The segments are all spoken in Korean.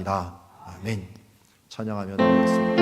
원하나이다. 아멘. 찬양하며 나가겠습니다.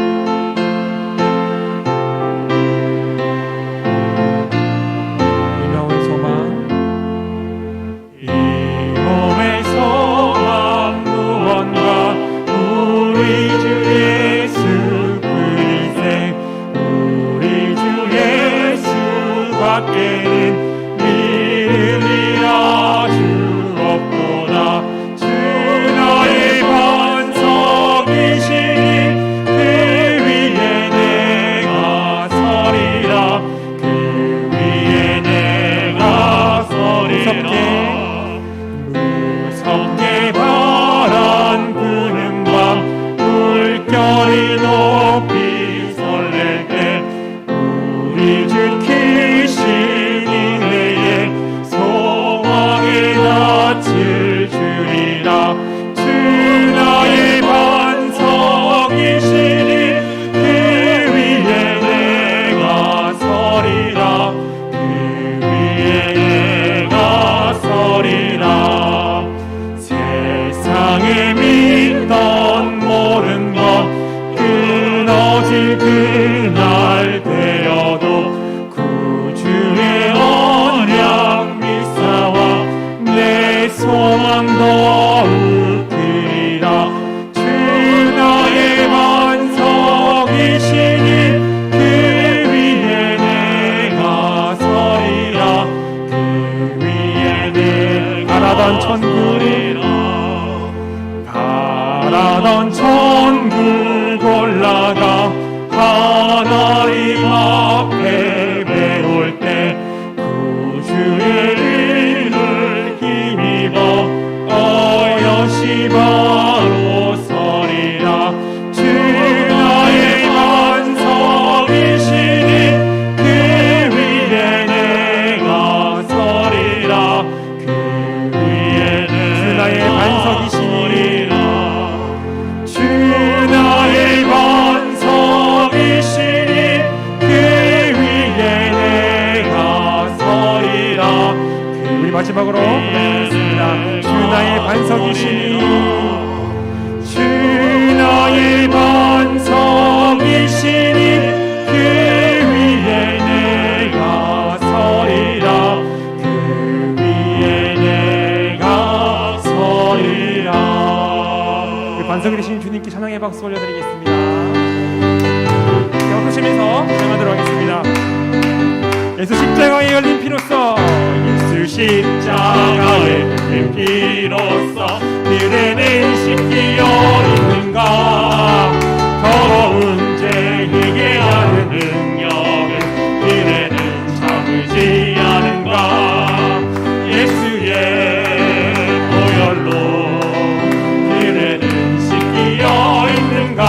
그날 되어도 구주의 언약 믿사와 내 소망 더욱 크리라. 주 나의 반석이시니 그 위에 내가 서리라. 그 위에 내가 바라던 천국 올라가 하나님 앞에 배울 때 구주의 이름을 힘입어 어여시 바로 서리라. 주 나의 반석이시니 그 위에 내가 서리라. 그 위에 내가 주 나의 반석이시니 주 나의 반석이시니 그 위에 내가 서리라. 우리 마지막으로 고백하겠습니다. 주 나의 반석이시니 주 나의 반석이시니 그 위에 내가 서리라. 그 위에 내가 서리라. 반석이 되신 주님께 찬양의 박수 올려드리겠습니다. 웃으시면서 찬양하도록 하겠습니다. 예수 십자가에 흘린 피로써 예수 십자가에 흘린 피로써 그대는 씻기어 있는가. 더러운 죄 회개하는 능력은 그대는 참으지 않은가. 예수의 보혈로 그대는 씻기어 있는가.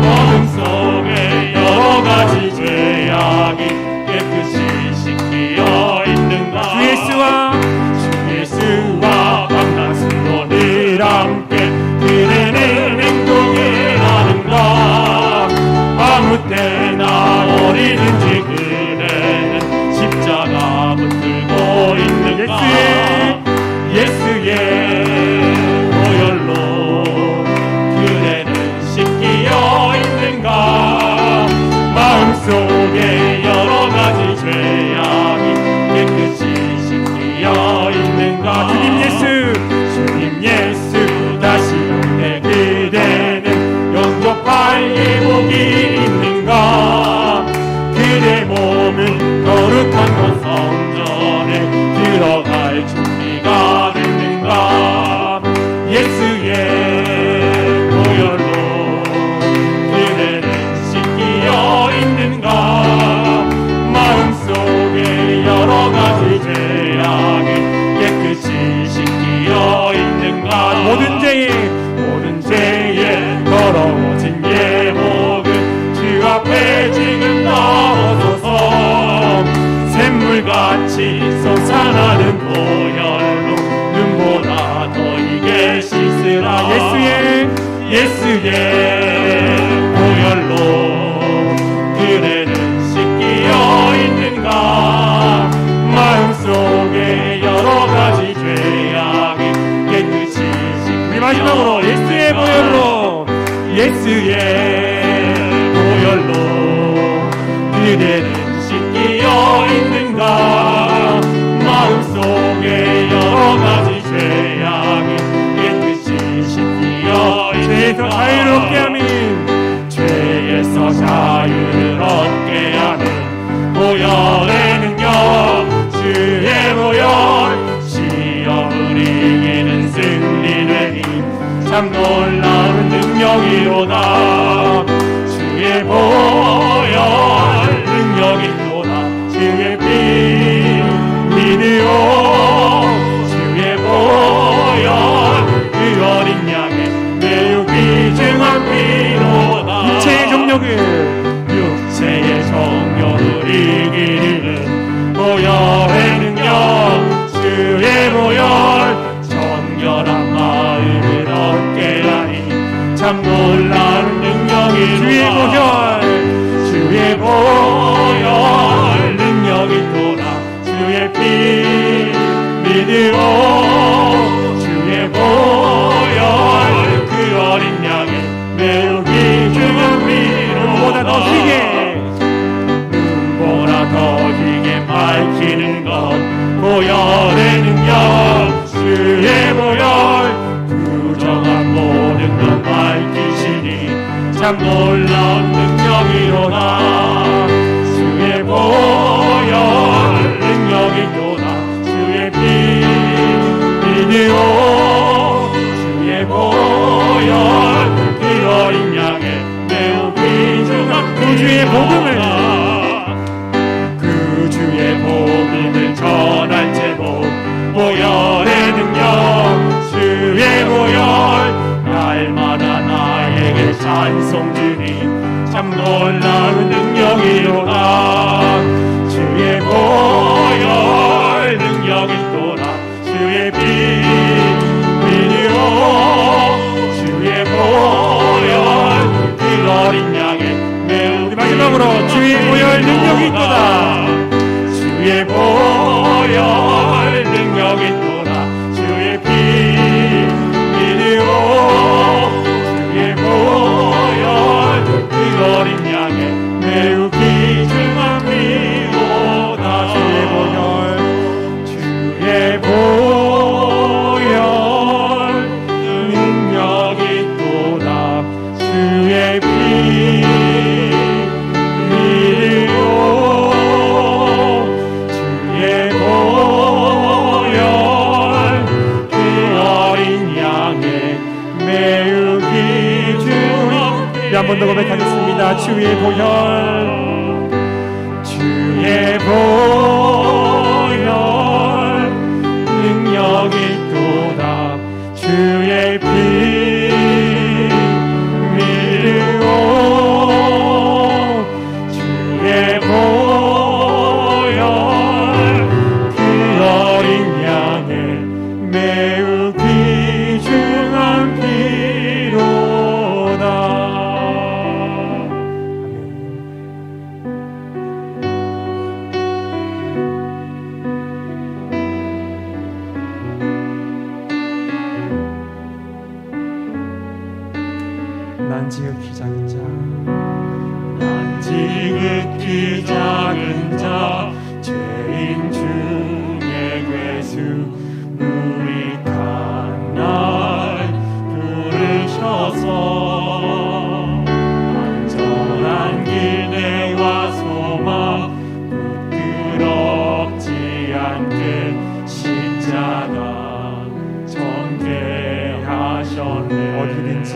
어둠 속에 여러 가지 죄악이 깨끗이 씻기어 있는가. 주 예수와 밤낮으로 늘 함께 그대는 행동을 하는가. 아무 때나 어디든지 그대는 십자가 붙들고 있는가. 예수의 보혈로 그대는 씻기어 있는가. 마음속에 여러 가지 죄악이 깨끗이 씻기어 있는가. 주님 예수 다시 올 때 그대는 영접할 예복이 있는가. 그대 몸은 거룩한 곳 성전에 들어갈 준비가 됐는가. 예수의 보혈로 그대는 씻기어 있는가. 마음속에 여러 가지 죄악을 깨끗이 씻기어 있는가. 모든 죄에 더러워진 예복은 주 앞에 지금 나와서서 샘물같이 솟아나는 보혈로 눈보다 더 이게 씻으라. 예수의 보혈로 그대는 씻기어 있는가. 마음속에 여러 가지 죄악이 깨끗이 씻기어. 우리 마지막으로 예수의 보혈로 예수의 보혈로 그대는 씻기어 있는가 마음속에 여러가지 죄악이 깨끗이 씻기어 죄에서 자유롭게 하민 죄에서 자유를 얻게 하는 보혈에는요 주의 보혈 시험을 이기는 승리를 참 놀라운 능력이로다 주의 보혈 능력이로다 주의 피 믿으오 주의 보혈 그 어린 양의 매우 귀중한 피로다 육체의 정욕을 이기는 보혈에는요 주의 보혈 정결한 마음을 얻게 하니 참 놀라운 능력이로다 주의 보혈 능력이로다 주의 피 믿으오 주의 보혈 그 어린 양의 매우 귀중한 피로보다 더 희게 눈보다 더 희게 밝히는 것 보혈에는요 주의 보혈 부정한 모든 것 밝히시니 참 놀라운 능력이로다 주의 보혈 능력이로다 주의 피 믿으오 주의 보혈 그 어린 양의 매우 귀중한 구주의 복음을 구주의 복음을 전할 제복 보혈에는요 주의 보혈 날마다 나에게 찬송 주니 참 놀라운 능력이로다 주의 보혈 능력이로다 주의 피 믿으오 주의 보혈 그 어린 양의 매우 마지막으로 주의 보혈 능력이 있도다 주의 보혈 능력이 있도다 주의 피 믿으오 주의 보혈 그 어린 양의 매우 귀중한 피로다 주의 보혈 주의 보혈 능력이 있도다 주의 피 한 번 더 고백하겠습니다. 주의 보혈 주의 보혈 능력이 있도다 주의 피 믿으오 주의 보혈 그 어린 양의 매우 귀중한 피로다. 난 지극히 작은 자 난 지극히 작은 자 죄인 중에 괴수 무익한 날 부르셔서 안전한 길내와 소망 부끄럽지 않게 십자가 전개하셨네 어디든지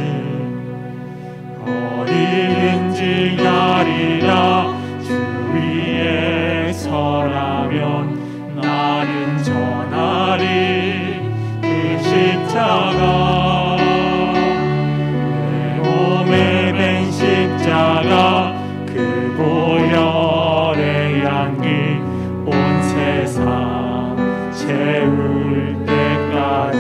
가리라 주 위에 서라면 나는 전하리 그 십자가 내 몸에 밴 십자가 그 보혈의 향기 온 세상 채울 때까지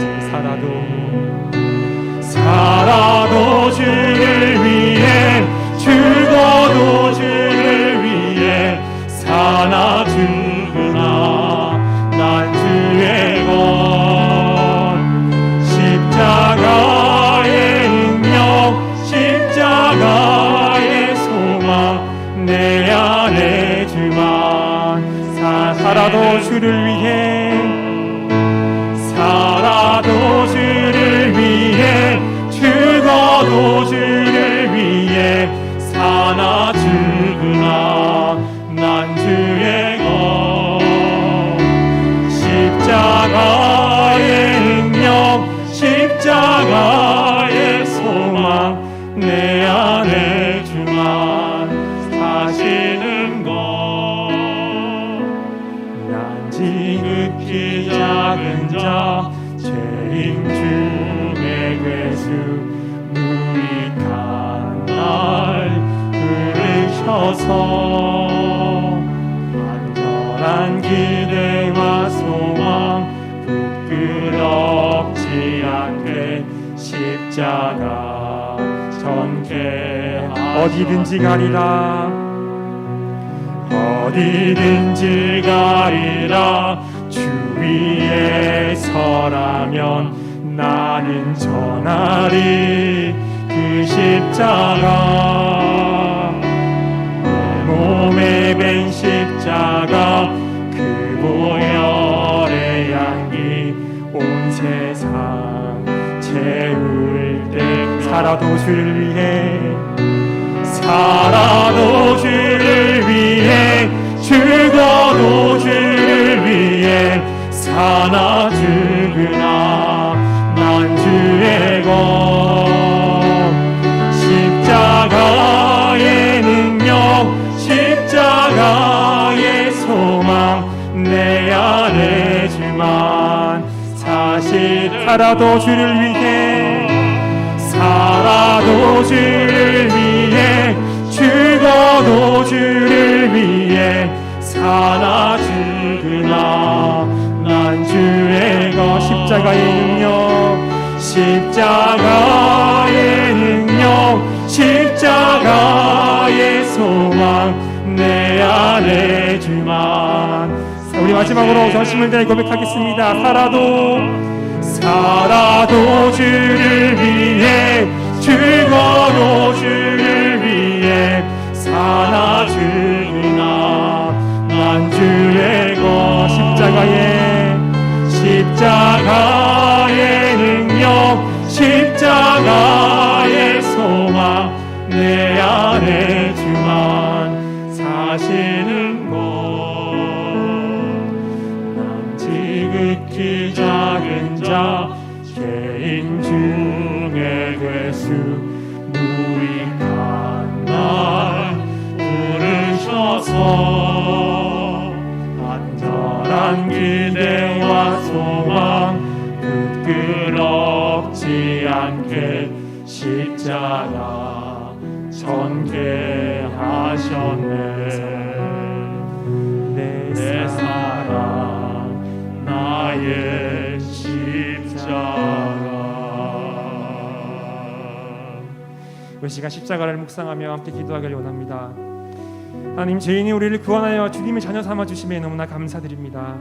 살아도 주를 위해 죽어도 주를 위해 사나 죽으나 난 주의 것 십자가 주를 위해 살아도 주를 위해 죽어도 주를 위해 사나 죽으나 난 주의 것 십자가의 능력 십자가의 소망 내 안에 주만 사시는 것 난 지극히 작은 자 죄인 중에 괴수 무익한 날 부르셔서 완전한 기대와 소망 부끄럽지 않게 십자가 전개 어디든지 가리라 어디든지 가리라 주 위에 서라면 나는 전하리 그 십자가 내 몸에 밴 십자가 그 보혈의 향기 온 세상 채울 때 살아도 주를 위해 살아도 주를 위해 죽어도 주를 위해 사나 죽으나 난 주의 것 십자가의 능력 십자가의 소망 내 안에 주만 사실 살아도 주를 위해 살아도 주를 위해 죽어도 주를 위해 사나 죽으나 난 주의 것 십자가의 능력 십자가의 능력 십자가의 소망 내 안에 주만 우리 마지막으로 전심을 다해 고백하겠습니다. 살아도 주를 위해 죽어도 주를 위해 사나 죽으나 난 주의 것 십자가의 능력 십자가의 소망 내 안에 주만 사시는 것 난 지극히 작은 자 죄인 중에 괴수 무익한 날 부르셔서 완전한 기대와 소망 부끄럽지 않게 십자가 전개하셨네 내 사랑 나의 십자가 이 시간 십자가를 묵상하며 함께 기도하기를 원합니다. 하나님 죄인이 우리를 구원하여 주님의 자녀 삼아주심에 너무나 감사드립니다.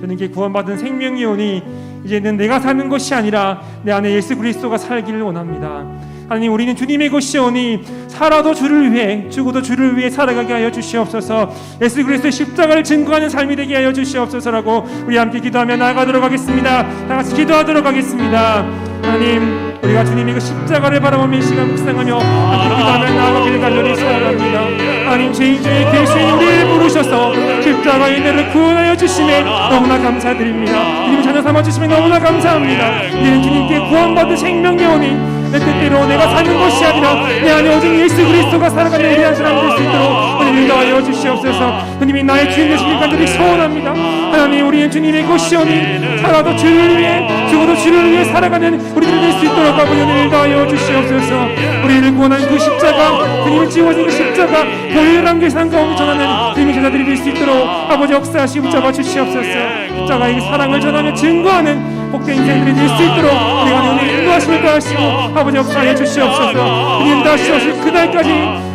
주님께 구원받은 생명이 오니 이제는 내가 사는 것이 아니라 내 안에 예수 그리스도가 살기를 원합니다. 하나님 우리는 주님의 것이오니 살아도 주를 위해 죽어도 주를 위해 살아가게 하여 주시옵소서. 예수 그리스도의 십자가를 증거하는 삶이 되게 하여 주시옵소서라고 우리 함께 기도하며 나아가도록 하겠습니다. 다같이 기도하도록 하겠습니다. 하나님 우리가 주님의 그 십자가를 바라보며 이 시간 묵상하며 함께 기도하며 나아가기를 간절히 소원합니다. 하나님 죄인 중에 계신 우리를 부르셔서 십자가의 은혜를 구원하여 주심에 너무나 감사드립니다. 주님 자녀 삼아주심에 너무나 감사합니다. 이제는 주님께 구원받은 생명이 오니 내 뜻대로 내가 사는 것이 아니라 내 안에 오직 예수 그리스도가 살아가는 우리 한 사람 될 수 있도록 주님 인도하여 주시옵소서. 주님이 나의 주인 되시길 간절히 소원합니다. 하나님 우리는 주님의 것이오니 살아도 주를 위해 죽어도 주를 위해 살아가는 우리들 될 수 있도록 아버지 인도하여 주시옵소서. 우리를 구원한 그 십자가 주님이 지워진 그 십자가 보혈한 계산 가운데 전하는 주님의 제자들이 될 수 있도록 아버지 역사하시 붙잡아 주시옵소서. 십자가의 사랑을 전하며 증거하는 복된 인생들이 될 수 있도록 우리가 오늘 인도하심을 더하시고 아버지 역사하여 주시옵소서. 인도하시옵소서. 그날까지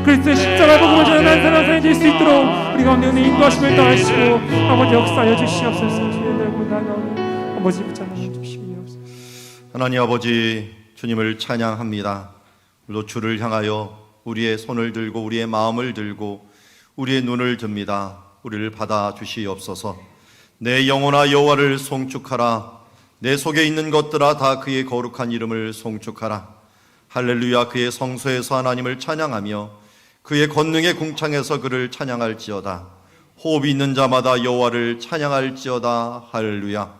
그리스도의 십자가 복음을 전하는 사람이 될 수 있도록 우리가 오늘 인도하심을 더하시고 아버지 역사하여 주시옵소서. 주의 들고 나가오니 아버지 붙잡아 주시옵소서. 하나님 아버지 주님을 찬양합니다. 또 주를 향하여 우리의 손을 들고 우리의 마음을 들고 우리의 눈을 듭니다. 우리를 받아 주시옵소서. 내 영혼아 여호와를 송축하라. 내 속에 있는 것들아 다 그의 거룩한 이름을 송축하라. 할렐루야. 그의 성소에서 하나님을 찬양하며 그의 권능의 궁창에서 그를 찬양할지어다. 호흡이 있는 자마다 여호와를 찬양할지어다. 할렐루야.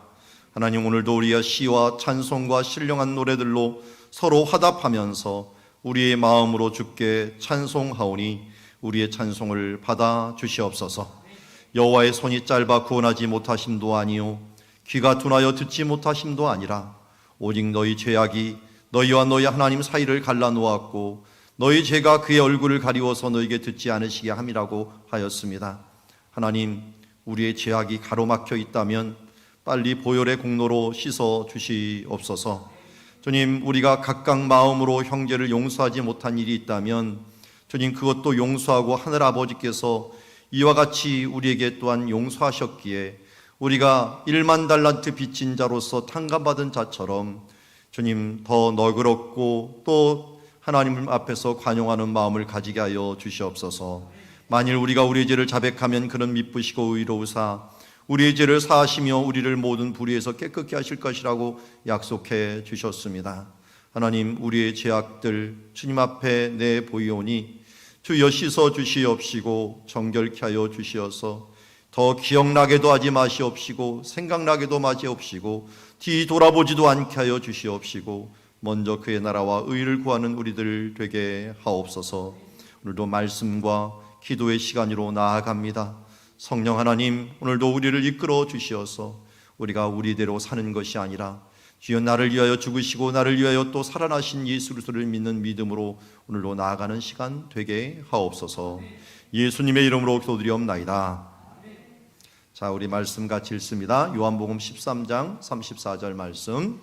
하나님, 오늘도 우리의 시와 찬송과 신령한 노래들로 서로 화답하면서 우리의 마음으로 주께 찬송하오니 우리의 찬송을 받아 주시옵소서. 여호와의 손이 짧아 구원하지 못하심도 아니요 귀가 둔하여 듣지 못하심도 아니라 오직 너희 죄악이 너희와 너희 하나님 사이를 갈라놓았고 너희 죄가 그의 얼굴을 가리워서 너희에게 듣지 않으시게 함이라고 하였습니다. 하나님, 우리의 죄악이 가로막혀 있다면 빨리 보혈의 공로로 씻어 주시옵소서. 주님, 우리가 각각 마음으로 형제를 용서하지 못한 일이 있다면 주님, 그것도 용서하고 하늘 아버지께서 이와 같이 우리에게 또한 용서하셨기에 우리가 1만 달란트 빚진 자로서 탕감받은 자처럼 주님, 더 너그럽고 또 하나님 앞에서 관용하는 마음을 가지게 하여 주시옵소서. 만일 우리가 우리의 죄를 자백하면 그는 미쁘시고 의로우사 우리의 죄를 사하시며 우리를 모든 불의에서 깨끗게 하실 것이라고 약속해 주셨습니다. 하나님, 우리의 죄악들 주님 앞에 내보이오니 주여 씻어 주시옵시고 정결케 하여 주시어서 더 기억나게도 하지 마시옵시고 생각나게도 마시옵시고 뒤돌아보지도 않게 하여 주시옵시고 먼저 그의 나라와 의를 구하는 우리들 되게 하옵소서. 오늘도 말씀과 기도의 시간으로 나아갑니다. 성령 하나님, 오늘도 우리를 이끌어 주시어서 우리가 우리대로 사는 것이 아니라 주여 나를 위하여 죽으시고 나를 위하여 또 살아나신 예수 그리스도를 믿는 믿음으로 오늘도 나아가는 시간 되게 하옵소서. 예수님의 이름으로 기도드리옵나이다. 자, 우리 말씀 같이 읽습니다. 요한복음 13장 34절 말씀.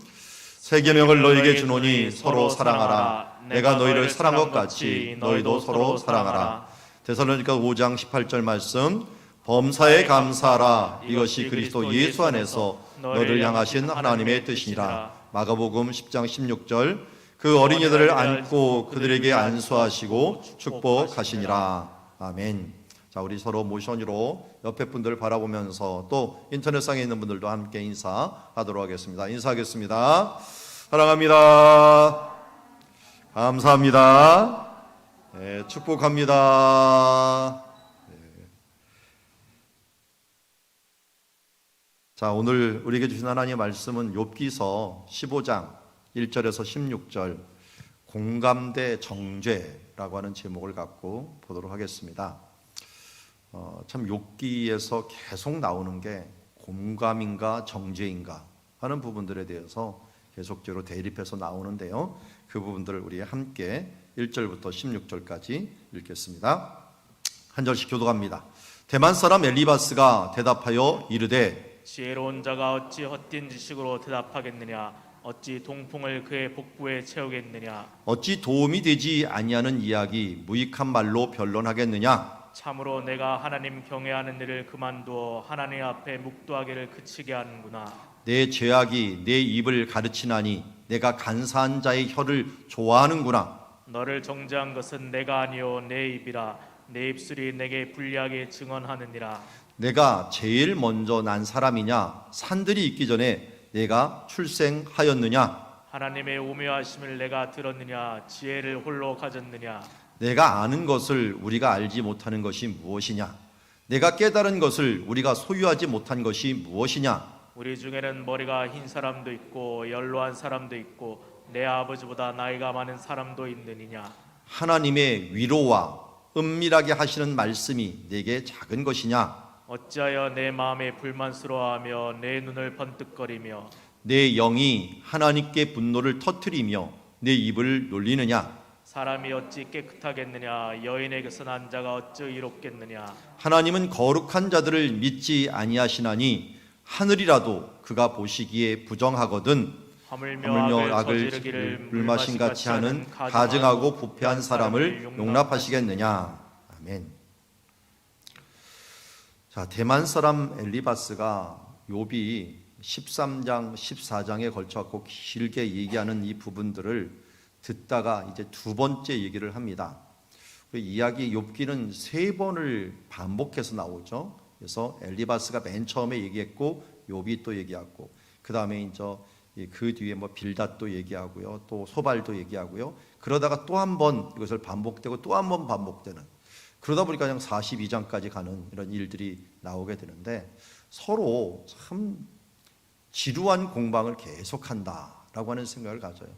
새 계명을 너희에게 주노니 서로 사랑하라. 내가 너희를 사랑한 것 같이 너희도 서로 사랑하라. 데살로니가 5장 18절 말씀. 범사에 감사하라. 이것이 그리스도 예수 안에서 너를 향하신 하나님의 뜻이니라. 마가복음 10장 16절. 그 어린이들을 안고 그들에게 안수하시고 축복하시니라. 아멘. 자, 우리 서로 모션으로 옆에 분들을 바라보면서 또 인터넷상에 있는 분들도 함께 인사하도록 하겠습니다. 인사하겠습니다. 사랑합니다. 감사합니다. 네, 축복합니다. 자, 오늘 우리에게 주신 하나님의 말씀은 욥기서 15장 1절에서 16절 공감대 정죄라고 하는 제목을 갖고 보도록 하겠습니다. 참 욥기에서 계속 나오는 게 공감인가 정죄인가 하는 부분들에 대해서 계속적으로 대립해서 나오는데요. 그 부분들을 우리 함께 1절부터 16절까지 읽겠습니다. 한 절씩 교독합니다. 대만 사람 엘리바스가 대답하여 이르되 지혜로운 자가 어찌 헛된 지식으로 대답하겠느냐? 어찌 동풍을 그의 복부에 채우겠느냐? 어찌 도움이 되지 아니하는 이야기 무익한 말로 변론하겠느냐? 참으로 내가 하나님 경외하는 일을 그만두어 하나님 앞에 묵도하기를 그치게 하는구나. 내 죄악이 내 입을 가르치나니 내가 간사한 자의 혀를 좋아하는구나. 너를 정죄한 것은 내가 아니요 내 입이라. 내 입술이 내게 불리하게 증언하느니라. 내가 제일 먼저 난 사람이냐? 산들이 있기 전에 내가 출생하였느냐? 하나님의 오묘하심을 내가 들었느냐? 지혜를 홀로 가졌느냐? 내가 아는 것을 우리가 알지 못하는 것이 무엇이냐? 내가 깨달은 것을 우리가 소유하지 못한 것이 무엇이냐? 우리 중에는 머리가 흰 사람도 있고 연로한 사람도 있고 내 아버지보다 나이가 많은 사람도 있느니냐? 하나님의 위로와 은밀하게 하시는 말씀이 내게 작은 것이냐? 어찌하여 내 마음에 불만스러워하며 내 눈을 번뜩거리며 내 영이 하나님께 분노를 터뜨리며 내 입을 놀리느냐? 사람이 어찌 깨끗하겠느냐? 여인에게서 난 자가 어찌 의롭겠느냐? 하나님은 거룩한 자들을 믿지 아니하시나니 하늘이라도 그가 보시기에 부정하거든. 하물며 악을 저지르기를 물마신 같이 하는 가증하고 부패한 사람을 용납하시겠느냐? 아멘. 자, 대만 사람 엘리바스가 욥이 13장, 14장에 걸쳐갖고 길게 얘기하는 이 부분들을 듣다가 이제 두 번째 얘기를 합니다. 그 이야기 욥기는 세 번을 반복해서 나오죠. 그래서 엘리바스가 맨 처음에 얘기했고 욥이 또 얘기하고 그 다음에 이제 그 뒤에 뭐 빌닷도 얘기하고요, 또 소발도 얘기하고요. 그러다가 또 한 번 이것을 반복되고 또 한 번 반복되는, 그러다 보니까 그냥 42장까지 가는 이런 일들이 나오게 되는데 서로 참 지루한 공방을 계속한다라고 하는 생각을 가져요.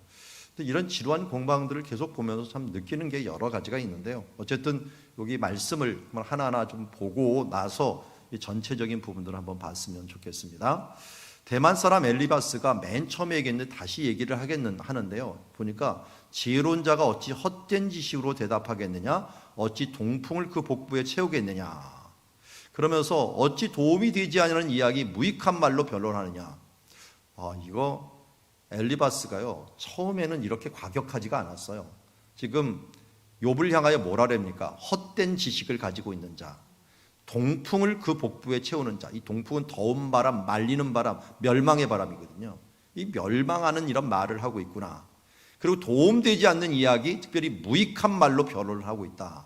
근데 이런 지루한 공방들을 계속 보면서 참 느끼는 게 여러 가지가 있는데요. 어쨌든 여기 말씀을 하나하나 좀 보고 나서 이 전체적인 부분들을 한번 봤으면 좋겠습니다. 대만 사람 엘리바스가 맨 처음에 얘기했는데 다시 얘기를 하는데요. 보니까 지혜로운 자가 어찌 헛된 지식으로 대답하겠느냐, 어찌 동풍을 그 복부에 채우겠느냐, 그러면서 어찌 도움이 되지 않는 이야기 무익한 말로 변론하느냐. 이거 엘리바스가요 처음에는 이렇게 과격하지가 않았어요. 지금 욥을 향하여 뭐라 그럽니까? 헛된 지식을 가지고 있는 자, 동풍을 그 복부에 채우는 자. 이 동풍은 더운 바람, 말리는 바람, 멸망의 바람이거든요. 이 멸망하는 이런 말을 하고 있구나. 그리고 도움되지 않는 이야기, 특별히 무익한 말로 변론을 하고 있다.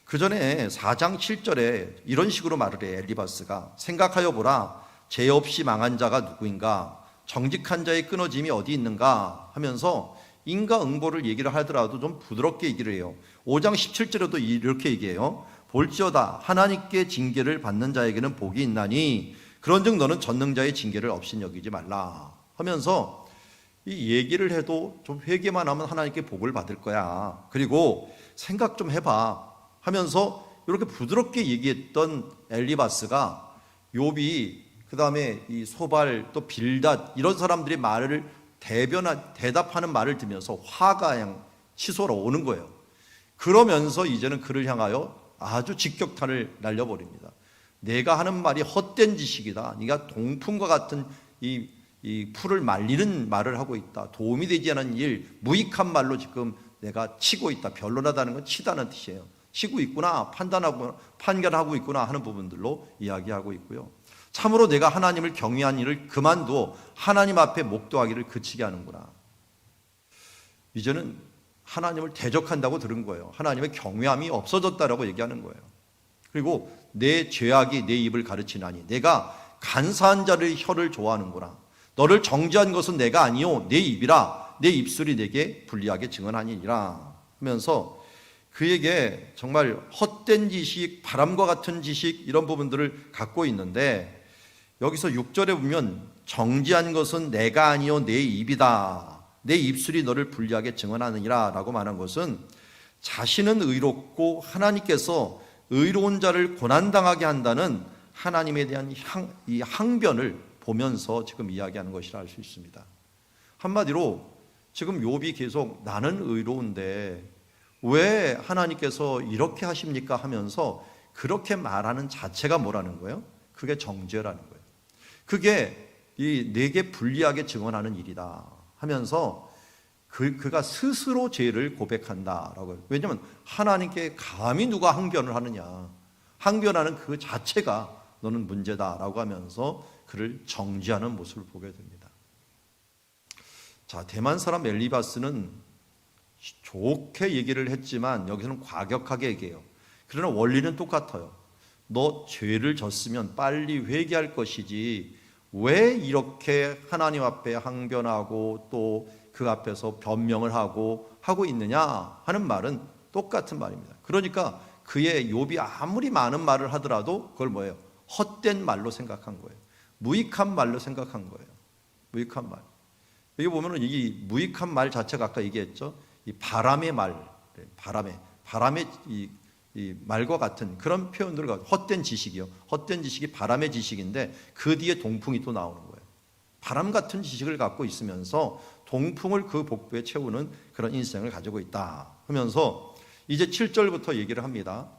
그 전에 4장 7절에 이런 식으로 말을 해. 엘리바스가 생각하여 보라, 죄 없이 망한 자가 누구인가, 정직한 자의 끊어짐이 어디 있는가 하면서 인과응보를 얘기를 하더라도 좀 부드럽게 얘기를 해요. 5장 17절에도 이렇게 얘기해요. 볼지어다 하나님께 징계를 받는 자에게는 복이 있나니 그런즉 너는 전능자의 징계를 없이 여기지 말라 하면서 이 얘기를 해도 좀 회개만 하면 하나님께 복을 받을 거야. 그리고 생각 좀 해봐 하면서 이렇게 부드럽게 얘기했던 엘리바스가 욥이 그 다음에 이 소발 또 빌닷 이런 사람들의 말을 대답하는 말을 들으면서 화가 그냥 치솟아 오는 거예요. 그러면서 이제는 그를 향하여 아주 직격탄을 날려버립니다. 내가 하는 말이 헛된 지식이다. 네가 동풍과 같은 이 풀을 말리는 말을 하고 있다. 도움이 되지 않은 일, 무익한 말로 지금 내가 치고 있다. 변론하다는 건 치다는 뜻이에요. 치고 있구나, 판결하고 있구나 하는 부분들로 이야기하고 있고요. 참으로 내가 하나님을 경외한 일을 그만두어 하나님 앞에 목도하기를 그치게 하는구나. 이제는 하나님을 대적한다고 들은 거예요. 하나님의 경외함이 없어졌다라고 얘기하는 거예요. 그리고 내 죄악이 내 입을 가르치나니 내가 간사한 자의 혀를 좋아하는구나. 너를 정죄한 것은 내가 아니요 내 입이라. 내 입술이 내게 불리하게 증언하니라 하면서 그에게 정말 헛된 지식, 바람과 같은 지식 이런 부분들을 갖고 있는데 여기서 6절에 보면 정죄한 것은 내가 아니요 내 입이다. 내 입술이 너를 불리하게 증언하느니라 라고 말한 것은 자신은 의롭고 하나님께서 의로운 자를 고난당하게 한다는 하나님에 대한 이 항변을 보면서 지금 이야기하는 것이라 할 수 있습니다. 한마디로 지금 욥이 계속 나는 의로운데 왜 하나님께서 이렇게 하십니까 하면서 그렇게 말하는 자체가 뭐라는 거예요? 그게 정죄라는 거예요. 그게 내게 불리하게 증언하는 일이다 하면서 그가 스스로 죄를 고백한다라고 해요. 왜냐하면 하나님께 감히 누가 항변을 하느냐, 항변하는 그 자체가 너는 문제다라고 하면서 그를 정죄하는 모습을 보게 됩니다. 자, 대만 사람 엘리바스는 좋게 얘기를 했지만 여기서는 과격하게 얘기해요. 그러나 원리는 똑같아요. 너 죄를 졌으면 빨리 회개할 것이지 왜 이렇게 하나님 앞에 항변하고 또 그 앞에서 변명을 하고 있느냐 하는 말은 똑같은 말입니다. 그러니까 그의 욥이 아무리 많은 말을 하더라도 그걸 뭐예요? 헛된 말로 생각한 거예요. 무익한 말로 생각한 거예요. 무익한 말. 여기 보면은 이 무익한 말 자체가 아까 얘기했죠. 이 바람의 말, 바람의 이 말과 같은 그런 표현들을 가지고 헛된 지식이요. 헛된 지식이 바람의 지식인데 그 뒤에 동풍이 또 나오는 거예요. 바람 같은 지식을 갖고 있으면서 동풍을 그 복부에 채우는 그런 인생을 가지고 있다 하면서 이제 7절부터 얘기를 합니다.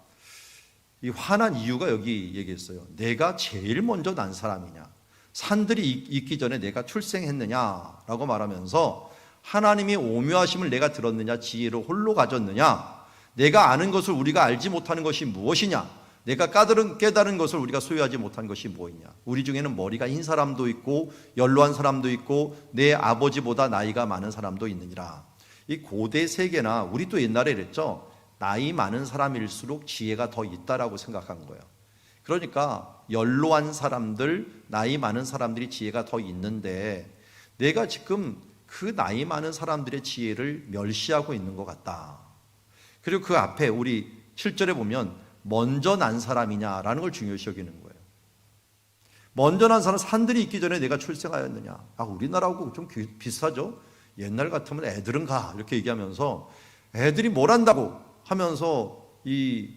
이 화난 이유가 여기 얘기했어요. 내가 제일 먼저 난 사람이냐, 산들이 있기 전에 내가 출생했느냐라고 말하면서 하나님의 오묘하심을 내가 들었느냐, 지혜를 홀로 가졌느냐, 내가 아는 것을 우리가 알지 못하는 것이 무엇이냐, 내가 깨달은 것을 우리가 소유하지 못한 것이 무엇이냐. 우리 중에는 머리가 흰 사람도 있고 연로한 사람도 있고 내 아버지보다 나이가 많은 사람도 있느니라. 이 고대 세계나 우리 또 옛날에 그랬죠. 나이 많은 사람일수록 지혜가 더 있다라고 생각한 거예요. 그러니까 연로한 사람들, 나이 많은 사람들이 지혜가 더 있는데 내가 지금 그 나이 많은 사람들의 지혜를 멸시하고 있는 것 같다. 그리고 그 앞에 우리 7절에 보면 먼저 난 사람이냐라는 걸 중요시 여기는 거예요. 먼저 난 사람, 산들이 있기 전에 내가 출생하였느냐. 우리나라하고 좀 비슷하죠. 옛날 같으면 애들은 가 이렇게 얘기하면서 애들이 뭘 한다고 하면서 이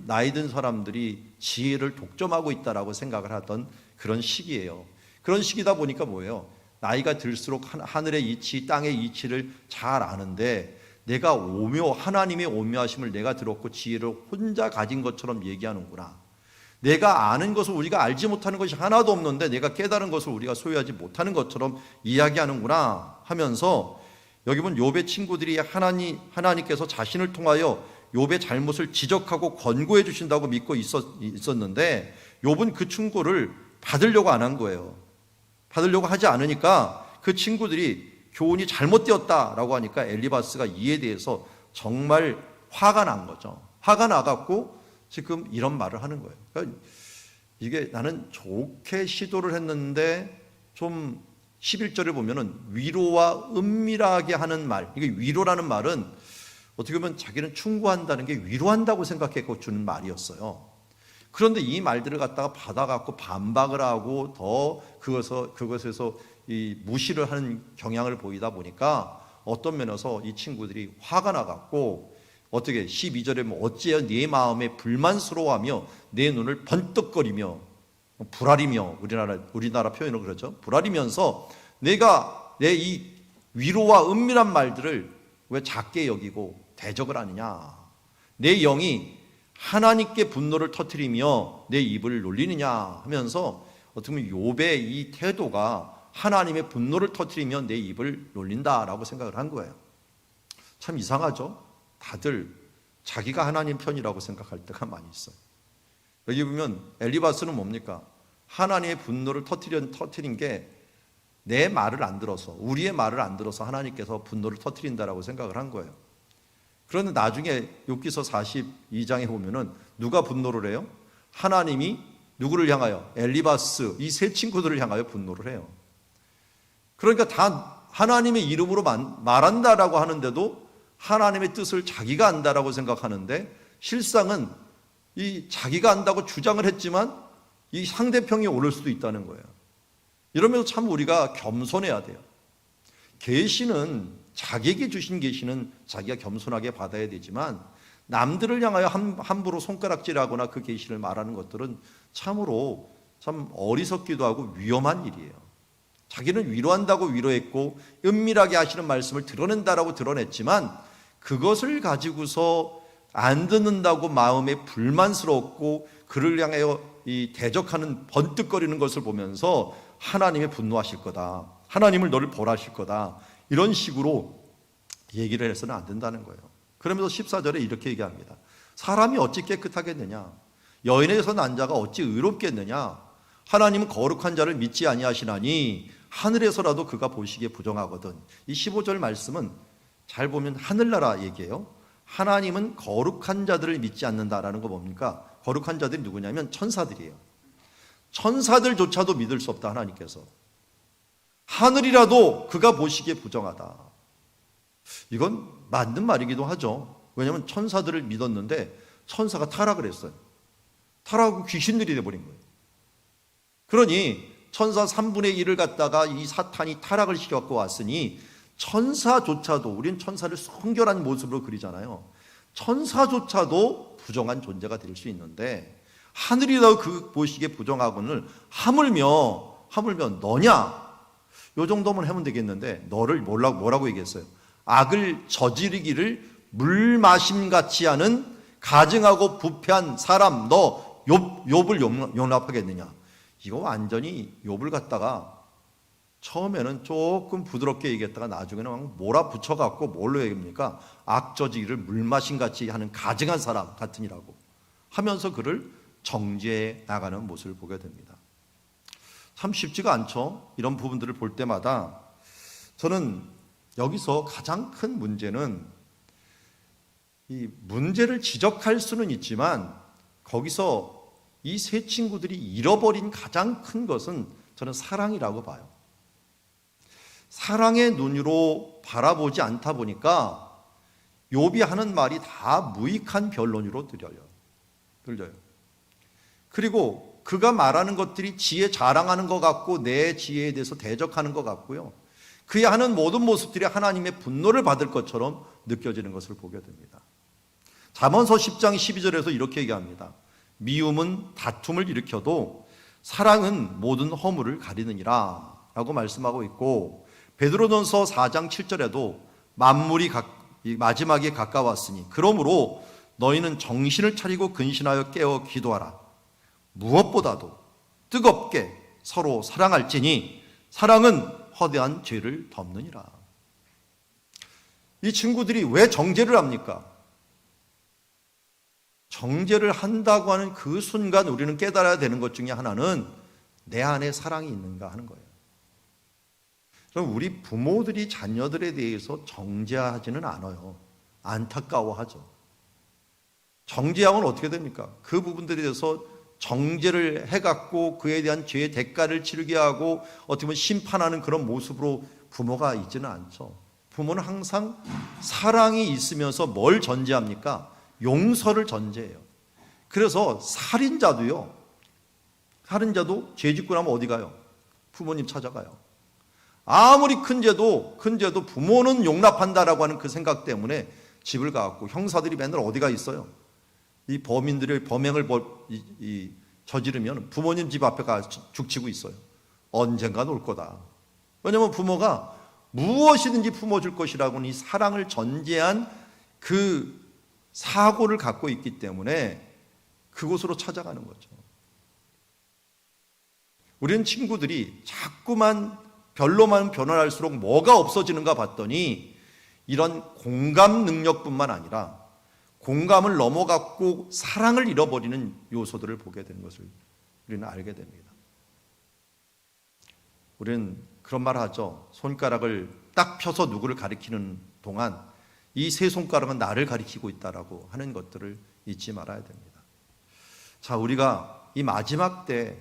나이 든 사람들이 지혜를 독점하고 있다라고 생각을 하던 그런 시기예요. 그런 시기다 보니까 뭐예요? 나이가 들수록 하늘의 이치, 땅의 이치를 잘 아는데 내가 하나님의 오묘하심을 내가 들었고 지혜를 혼자 가진 것처럼 얘기하는구나. 내가 아는 것을 우리가 알지 못하는 것이 하나도 없는데 내가 깨달은 것을 우리가 소유하지 못하는 것처럼 이야기하는구나 하면서 여기 보면 욥의 친구들이 하나님께서 자신을 통하여 욥의 잘못을 지적하고 권고해 주신다고 믿고 있었는데 욥은 그 충고를 받으려고 안 한 거예요. 받으려고 하지 않으니까 그 친구들이 교훈이 잘못되었다라고 하니까 엘리바스가 이에 대해서 정말 화가 난 거죠. 화가 나갖고 지금 이런 말을 하는 거예요. 그러니까 이게 나는 좋게 시도를 했는데 좀 11절에 보면은 위로와 은밀하게 하는 말, 이게 위로라는 말은 어떻게 보면 자기는 충고한다는 게 위로한다고 생각했고 주는 말이었어요. 그런데 이 말들을 갖다가 받아갖고 반박을 하고 더 그것에서 이 무시를 하는 경향을 보이다 보니까 어떤 면에서 이 친구들이 화가 나갖고 어떻게 12절에 뭐 어찌하여 네 마음에 불만스러워하며 내 눈을 번뜩거리며 불알이며 우리나라 표현으로 그러죠. 불알이면서 내가 내 이 위로와 은밀한 말들을 왜 작게 여기고 대적을 하느냐. 내 영이 하나님께 분노를 터뜨리며 내 입을 놀리느냐 하면서 어떻게 보면 욥의 이 태도가 하나님의 분노를 터뜨리며 내 입을 놀린다라고 생각을 한 거예요. 참 이상하죠? 다들 자기가 하나님 편이라고 생각할 때가 많이 있어요. 여기 보면 엘리바스는 뭡니까? 하나님의 분노를 터뜨린 게 내 말을 안 들어서, 우리의 말을 안 들어서 하나님께서 분노를 터뜨린다라고 생각을 한 거예요. 그런데 나중에 욥기서 42장에 보면은 누가 분노를 해요? 하나님이 누구를 향하여? 엘리바스, 이 세 친구들을 향하여 분노를 해요. 그러니까 다 하나님의 이름으로 말한다라고 하는데도 하나님의 뜻을 자기가 안다라고 생각하는데 실상은 이 자기가 안다고 주장을 했지만 이 상대편이 오를 수도 있다는 거예요. 이러면서 참 우리가 겸손해야 돼요. 계시는 자기에게 주신 계시는 자기가 겸손하게 받아야 되지만 남들을 향하여 함부로 손가락질하거나 그 계시를 말하는 것들은 참으로 참 어리석기도 하고 위험한 일이에요. 자기는 위로한다고 위로했고 은밀하게 하시는 말씀을 드러낸다라고 드러냈지만 그것을 가지고서 안 듣는다고 마음에 불만스럽고 그를 향하여 이 대적하는 번뜩거리는 것을 보면서 하나님의 분노하실 거다. 하나님을 너를 벌하실 거다. 이런 식으로 얘기를 해서는 안 된다는 거예요. 그러면서 14절에 이렇게 얘기합니다. 사람이 어찌 깨끗하겠느냐? 여인에게서 난 자가 어찌 의롭겠느냐? 하나님은 거룩한 자를 믿지 아니하시나니 하늘에서라도 그가 보시기에 부정하거든. 이 15절 말씀은 잘 보면 하늘나라 얘기예요. 하나님은 거룩한 자들을 믿지 않는다라는 거 뭡니까? 거룩한 자들이 누구냐면 천사들이에요. 천사들조차도 믿을 수 없다 하나님께서. 하늘이라도 그가 보시기에 부정하다. 이건 맞는 말이기도 하죠. 왜냐하면 천사들을 믿었는데 천사가 타락을 했어요. 타락하고 귀신들이 돼버린 거예요. 그러니 천사 3분의 1을 갖다가 이 사탄이 타락을 시켜갖고 왔으니 천사조차도, 우린 천사를 성결한 모습으로 그리잖아요. 천사조차도 부정한 존재가 될 수 있는데 하늘이라도 그 보시기에 부정하고는 하물며 너냐? 요 정도만 하면 되겠는데 너를 뭐라고 얘기했어요? 악을 저지르기를 물 마심같이 하는 가증하고 부패한 사람 너 욥을 용납하겠느냐? 이거 완전히 욥을 갖다가 처음에는 조금 부드럽게 얘기했다가 나중에는 막 몰아붙여갖고 뭘로 얘기합니까? 악저지기를 물마신같이 하는 가증한 사람 같으니라고 하면서 그를 정죄해 나가는 모습을 보게 됩니다. 참 쉽지가 않죠. 이런 부분들을 볼 때마다 저는 여기서 가장 큰 문제는 이 문제를 지적할 수는 있지만 거기서 이 세 친구들이 잃어버린 가장 큰 것은 저는 사랑이라고 봐요. 사랑의 눈으로 바라보지 않다 보니까 욥이 하는 말이 다 무익한 변론으로 들려요. 그리고 그가 말하는 것들이 지혜 자랑하는 것 같고 내 지혜에 대해서 대적하는 것 같고요. 그의 하는 모든 모습들이 하나님의 분노를 받을 것처럼 느껴지는 것을 보게 됩니다. 잠언서 10장 12절에서 이렇게 얘기합니다. 미움은 다툼을 일으켜도 사랑은 모든 허물을 가리느니라 라고 말씀하고 있고, 베드로전서 4장 7절에도 만물이 마지막에 가까웠으니 그러므로 너희는 정신을 차리고 근신하여 깨어 기도하라. 무엇보다도 뜨겁게 서로 사랑할지니 사랑은 허대한 죄를 덮느니라. 이 친구들이 왜 정죄를 합니까? 정죄를 한다고 하는 그 순간 우리는 깨달아야 되는 것 중에 하나는 내 안에 사랑이 있는가 하는 거예요. 그럼 우리 부모들이 자녀들에 대해서 정죄하지는 않아요. 안타까워하죠. 정죄하면 어떻게 됩니까? 그 부분들에 대해서 정죄를 해갖고 그에 대한 죄의 대가를 치르게 하고 어떻게 보면 심판하는 그런 모습으로 부모가 있지는 않죠. 부모는 항상 사랑이 있으면서 뭘 전제합니까? 용서를 전제해요. 그래서 살인자도 죄 짓고 나면 어디 가요? 부모님 찾아가요. 아무리 큰 죄도 부모는 용납한다라고 하는 그 생각 때문에 집을 가갖고, 형사들이 맨날 어디가 있어요? 이 범인들의 범행을 저지르면 부모님 집 앞에 가 죽치고 있어요. 언젠가 올 거다. 왜냐하면 부모가 무엇이든지 품어줄 것이라고는 이 사랑을 전제한 그 사고를 갖고 있기 때문에 그곳으로 찾아가는 거죠. 우리는 친구들이 자꾸만 별로만 변화할수록 뭐가 없어지는가 봤더니 이런 공감 능력뿐만 아니라 공감을 넘어갔고 사랑을 잃어버리는 요소들을 보게 되는 것을 우리는 알게 됩니다. 우리는 그런 말 하죠. 손가락을 딱 펴서 누구를 가리키는 동안 이 세 손가락은 나를 가리키고 있다라고 하는 것들을 잊지 말아야 됩니다. 자, 우리가 이 마지막 때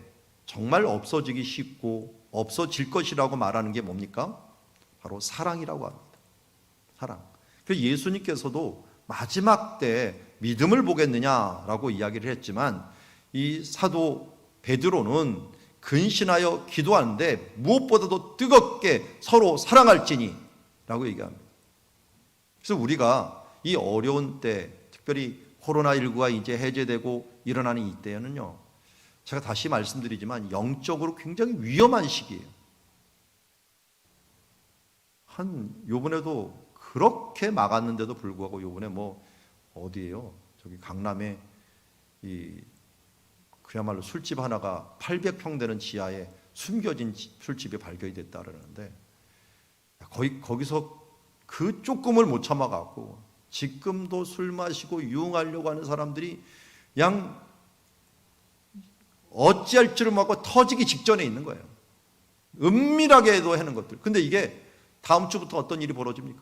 정말 없어지기 쉽고 없어질 것이라고 말하는 게 뭡니까? 바로 사랑이라고 합니다. 사랑. 그래서 예수님께서도 마지막 때 믿음을 보겠느냐라고 이야기를 했지만 이 사도 베드로는 근신하여 기도하는데 무엇보다도 뜨겁게 서로 사랑할지니 라고 얘기합니다. 그래서 우리가 이 어려운 때, 특별히 코로나19가 이제 해제되고 일어나는 이때에는요, 제가 다시 말씀드리지만 영적으로 굉장히 위험한 시기예요. 요번에도 그렇게 막았는데도 불구하고 요번에 어디예요? 저기 강남에 그야말로 술집 하나가 800평 되는 지하에 숨겨진 술집이 발견이 됐다 그러는데, 거기서 그 조금을 못 참아갖고 지금도 술 마시고 유흥하려고 하는 사람들이 그냥 어찌할 줄을 모르고 터지기 직전에 있는 거예요. 은밀하게도 하는 것들. 근데 이게 다음 주부터 어떤 일이 벌어집니까?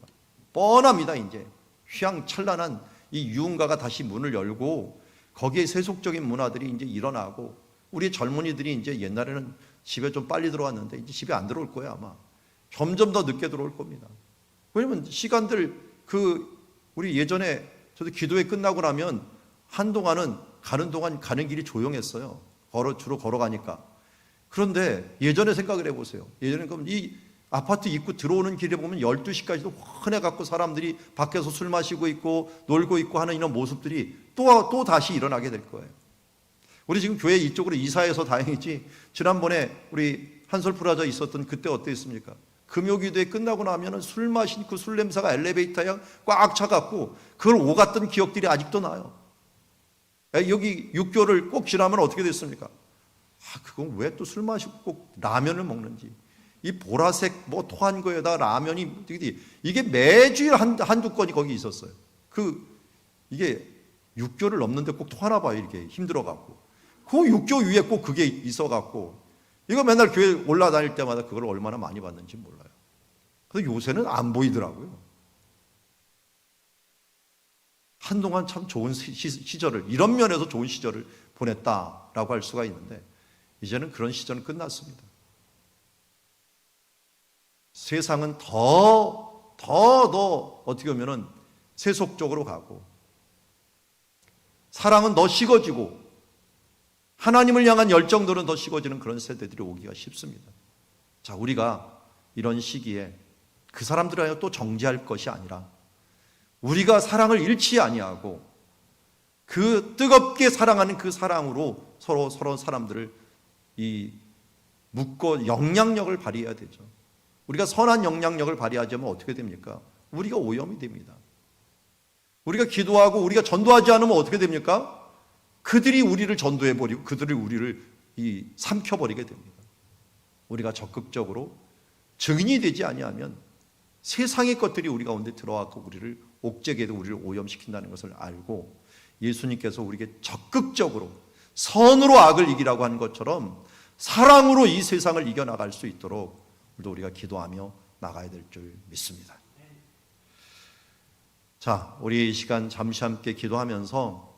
뻔합니다. 이제 휘황찬란한 이 유흥가가 다시 문을 열고 거기에 세속적인 문화들이 이제 일어나고, 우리 젊은이들이 이제 옛날에는 집에 좀 빨리 들어왔는데 이제 집에 안 들어올 거예요. 아마 점점 더 늦게 들어올 겁니다. 왜냐면 시간들 우리 예전에 저도 기도회 끝나고 나면 한동안은 가는 동안 가는 길이 조용했어요. 주로 걸어가니까. 그런데 예전에 생각을 해보세요. 예전에 그럼 이 아파트 입구 들어오는 길에 보면 12시까지도 환해갖고 사람들이 밖에서 술 마시고 있고 놀고 있고 하는 이런 모습들이 또 다시 일어나게 될 거예요. 우리 지금 교회 이쪽으로 이사해서 다행이지, 지난번에 우리 한솔프라자 있었던 그때 어땠습니까? 금요기도회 끝나고 나면은 술 마신 그 술 냄새가 엘리베이터에 꽉 차갖고 그걸 오갔던 기억들이 아직도 나요. 여기 6개월을 꼭 지나면 어떻게 됐습니까? 그건 왜 또 술 마시고 꼭 라면을 먹는지. 이 보라색 토한 거에다 라면이 이게 매주일 한두 건이 거기 있었어요. 이게 6개월을 넘는데 꼭 토하나 봐요. 이렇게 힘들어갖고. 그 6개월 위에 꼭 그게 있어갖고 이거 맨날 교회 올라다닐 때마다 그걸 얼마나 많이 봤는지 몰라요. 그래서 요새는 안 보이더라고요. 한동안 참 좋은 시절을, 이런 면에서 좋은 시절을 보냈다라고 할 수가 있는데, 이제는 그런 시절은 끝났습니다. 세상은 더 어떻게 보면은 세속적으로 가고, 사랑은 더 식어지고, 하나님을 향한 열정들은 더 식어지는 그런 세대들이 오기가 쉽습니다. 자, 우리가 이런 시기에 그 사람들하여 또 정죄할 것이 아니라, 우리가 사랑을 잃지 아니하고 그 뜨겁게 사랑하는 그 사랑으로 서로 사람들을 묶어 영향력을 발휘해야 되죠. 우리가 선한 영향력을 발휘하자면 어떻게 됩니까? 우리가 오염이 됩니다. 우리가 기도하고 우리가 전도하지 않으면 어떻게 됩니까? 그들이 우리를 전도해버리고 그들이 우리를 삼켜버리게 됩니다. 우리가 적극적으로 증인이 되지 아니하면 세상의 것들이 우리 가운데 들어와서 우리를 옥죄게도 우리를 오염시킨다는 것을 알고, 예수님께서 우리에게 적극적으로 선으로 악을 이기라고 하는 것처럼 사랑으로 이 세상을 이겨나갈 수 있도록 우리가 기도하며 나가야 될 줄 믿습니다. 자, 우리 이 시간 잠시 함께 기도하면서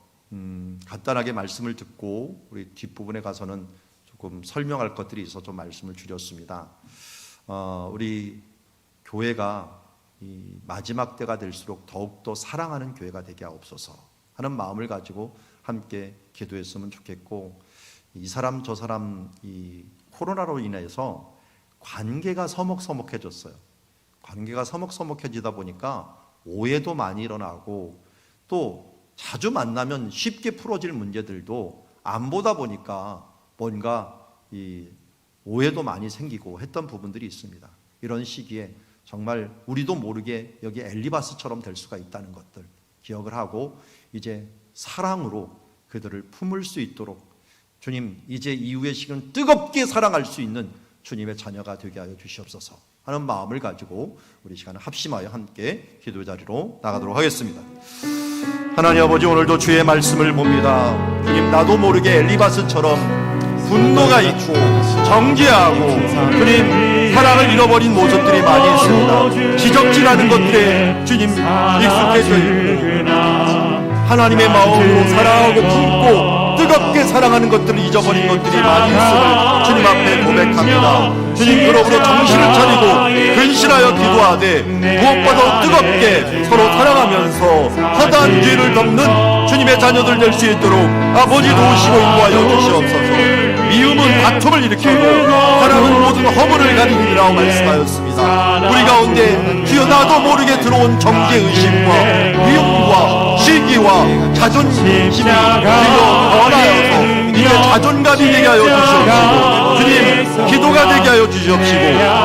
간단하게 말씀을 듣고 우리 뒷부분에 가서는 조금 설명할 것들이 있어서 좀 말씀을 줄였습니다. 우리 교회가 이 마지막 때가 될수록 더욱더 사랑하는 교회가 되게 하옵소서 하는 마음을 가지고 함께 기도했으면 좋겠고, 이 사람 저 사람 이 코로나로 인해서 관계가 서먹서먹해졌어요. 관계가 서먹서먹해지다 보니까 오해도 많이 일어나고, 또 자주 만나면 쉽게 풀어질 문제들도 안 보다 보니까 뭔가 이 오해도 많이 생기고 했던 부분들이 있습니다. 이런 시기에 정말 우리도 모르게 여기 엘리바스처럼 될 수가 있다는 것들 기억을 하고, 이제 사랑으로 그들을 품을 수 있도록 주님, 이제 이후의 시간 뜨겁게 사랑할 수 있는 주님의 자녀가 되게 하여 주시옵소서 하는 마음을 가지고 우리 시간을 합심하여 함께 기도 자리로 나가도록 하겠습니다. 하나님 아버지, 오늘도 주의 말씀을 봅니다. 주님, 나도 모르게 엘리바스처럼 분노가 있고 정죄하고 주님 사랑을 잃어버린 모습들이 많이 있습니다. 지적질하는 것들에 주님 익숙해져 있고, 하나님의 마음으로 사랑하고 품고 뜨겁게 사랑하는 것들을 잊어버린 것들이 많이 있음을 주님 앞에 고백합니다. 주님, 그러므로 정신을 차리고 근신하여 기도하되 무엇보다 뜨겁게 서로 사랑하면서 허다한 죄를 덮는 주님의 자녀들 될 수 있도록 아버지 도우시고 인도하여 주시옵소서. 미움은 다툼을 일으키고 사랑은 모든 허물을 가리니라고 말씀하였습니다. 우리 가운데 주여 나도 모르게 들어온 정죄의식과 미움과 시기와 자존심이 주여 변하여서 이제 자존감이 되게 하여 주시옵시고, 주님 기도가 되게 하여 주시옵시고,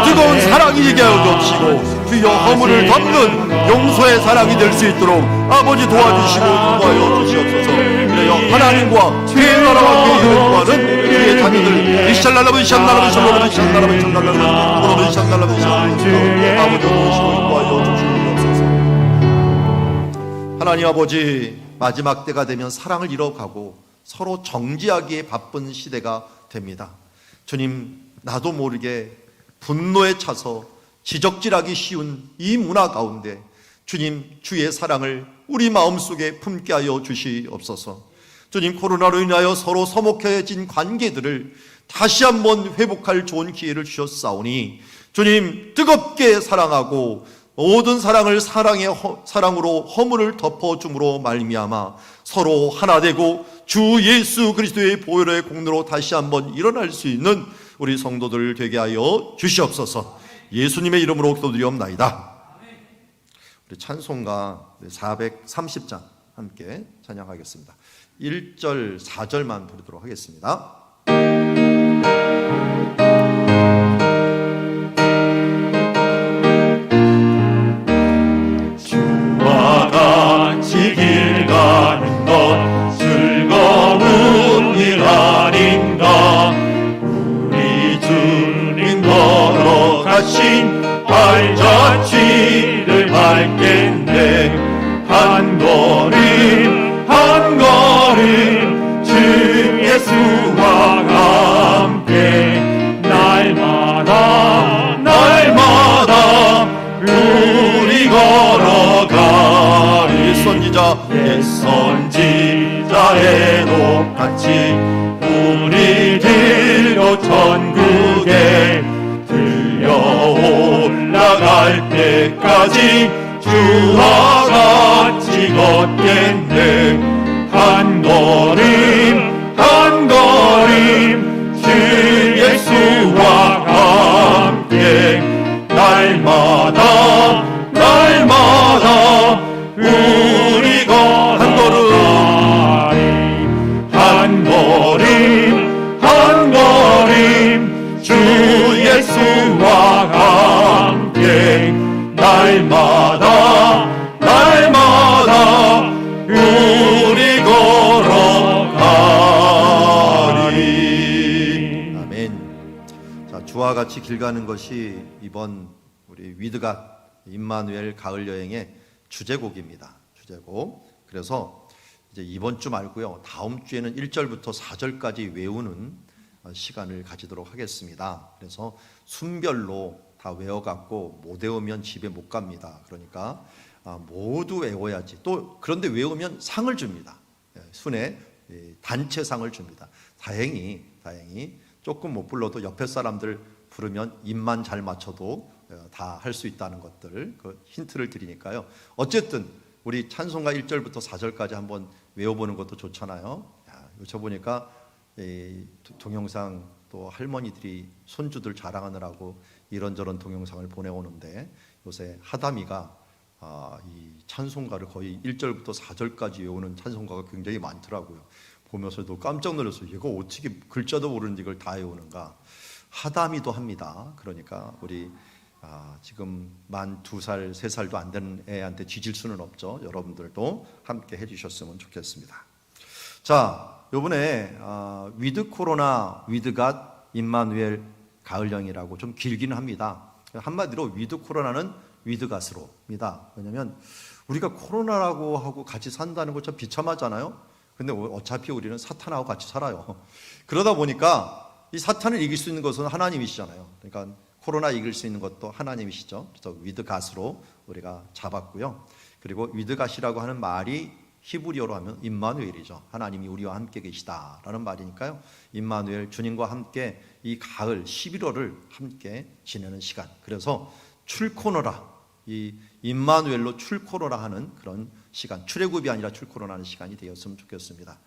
뜨거운 사랑이 되게 하여 주옵시고, 주여 허물을 덮는 용서의 사랑이 될 수 있도록 아버지 도와주시고 인도하여 주시옵소서. 그래요, 하나님과 그의 나라와 그의 이름을 구하는 그의 자녀들 이샬랄라브 샬랄라브 샬랄라브 샬랄라브 샬랄라브 샬랄라브 샬랄라브 아버지 도우시고 인도하여 주시옵소서. 하나님 아버지, 마지막 때가 되면 사랑을 잃어가고 서로 정지하기에 바쁜 시대가 됩니다. 주님, 나도 모르게 분노에 차서 지적질하기 쉬운 이 문화 가운데 주님, 주의 사랑을 우리 마음속에 품게 하여 주시옵소서. 주님, 코로나로 인하여 서로 서먹해진 관계들을 다시 한번 회복할 좋은 기회를 주셨사오니 주님, 뜨겁게 사랑하고 모든 사랑을 사랑으로 허물을 덮어줌으로 말미암아 서로 하나 되고 주 예수 그리스도의 보혈의 공로로 다시 한번 일어날 수 있는 우리 성도들 되게 하여 주시옵소서. 예수님의 이름으로 기도드리옵나이다. 우리 찬송가 430장 함께 찬양하겠습니다. 1절 4절만 부르도록 하겠습니다. 주와 같이 길 가는 것 즐거운 일 아닌가. 우리 주님 걸어가신 발자취를 밟겠네. 한 걸음 한 걸음 주 예수와 함께 할렐루야. 옛 선지자의 녹같이 우리들도 천국에 들려 올라갈 때까지 주와 같이 걷겠네. 한 걸음 한 걸음 주 예수와 함께 날마다 우리가 한 걸음 주 예수와 함께 날마다 우리 걸어가리. 아멘. 자, 주와 같이 길 가는 것이 이번 우리 위드갓 임마누엘 가을 여행의 주제곡입니다. 주제곡. 그래서 이제 이번 주 말고요, 다음 주에는 1절부터 4절까지 외우는 시간을 가지도록 하겠습니다. 그래서 순별로 다 외워갖고 못 외우면 집에 못 갑니다. 그러니까 모두 외워야지. 또 그런데 외우면 상을 줍니다. 순회 단체상을 줍니다. 다행히 조금 못 불러도 옆에 사람들 부르면 입만 잘 맞춰도 다 할 수 있다는 것들, 그 힌트를 드리니까요. 어쨌든 우리 찬송가 1절부터 4절까지 한번 외워보는 것도 좋잖아요. 저 보니까 동영상 또 할머니들이 손주들 자랑하느라고 이런저런 동영상을 보내오는데, 요새 하다미가 이 찬송가를 거의 1절부터 4절까지 외우는 찬송가가 굉장히 많더라고요. 보면서도 깜짝 놀랐어요. 얘가 어떻게 글자도 모르는데 이걸 다 외우는가. 하다미도 합니다. 그러니까 우리 지금 만 2살, 3살도 안 되는 애한테 지질 수는 없죠. 여러분들도 함께 해주셨으면 좋겠습니다. 자, 요번에 위드 코로나, 위드갓, 임마누엘 가을령이라고 좀 길기는 합니다. 한마디로 위드 코로나는 위드갓으로입니다. 왜냐하면 우리가 코로나라고 하고 같이 산다는 거 참 비참하잖아요. 근데 어차피 우리는 사탄하고 같이 살아요. 그러다 보니까 이 사탄을 이길 수 있는 것은 하나님이시잖아요. 그러니까 코로나 이길 수 있는 것도 하나님이시죠. 그래서 위드갓으로 우리가 잡았고요. 그리고 위드갓이라고 하는 말이 히브리어로 하면 임마누엘이죠. 하나님이 우리와 함께 계시다라는 말이니까요. 임마누엘, 주님과 함께 이 가을 11월을 함께 지내는 시간. 그래서 출코너라, 이 임마누엘로 출코너라 하는 그런 시간, 출애굽이 아니라 출코너라 하는 시간이 되었으면 좋겠습니다.